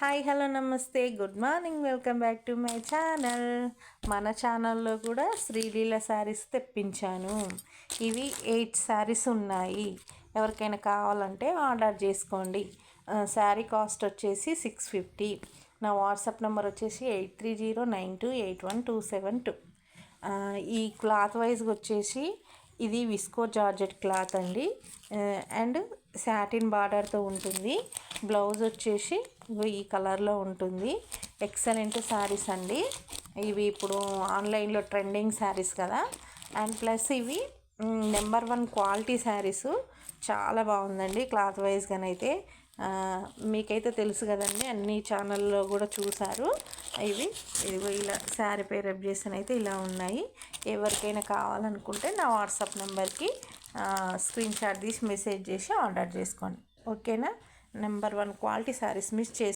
Hi hello నమస్తే good morning welcome back to my channel. మన ఛానల్లో కూడా శ్రీలీల శారీస్ తెప్పించాను. ఇవి 8 శారీస్ ఉన్నాయి. ఎవరికైనా కావాలంటే ఆర్డర్ చేసుకోండి. శారీ కాస్ట్ వచ్చేసి 650. నా వాట్సాప్ నెంబర్ వచ్చేసి 8309281272. ఈ క్లాత్ వైజ్గా వచ్చేసి ఇది విస్కో జార్జెట్ క్లాత్ అండి. అండ్ సాటిన్ బార్డర్తో ఉంటుంది. బ్లౌజ్ వచ్చేసి ఈ కలర్లో ఉంటుంది. ఎక్సలెంట్ శారీస్ అండి. ఇవి ఇప్పుడు ఆన్లైన్లో ట్రెండింగ్ శారీస్ కదా. అండ్ ప్లస్ ఇవి నెంబర్ 1 క్వాలిటీ శారీస్. చాలా బాగుందండి క్లాత్ వైజ్గానైతే. మీకైతే తెలుసు కదండి, అన్ని ఛానల్లో కూడా చూసారు. ఇదిగో ఇలా శారీ పేర్ అప్డేషన్ అయితే ఇలా ఉన్నాయి. ఎవరికైనా కావాలనుకుంటే నా వాట్సాప్ నెంబర్కి స్క్రీన్ షాట్ తీసి మెసేజ్ చేసి ఆర్డర్ చేసుకోండి. ఓకేనా. నెంబర్ 1 క్వాలిటీ శారీస్ మిస్ చేసి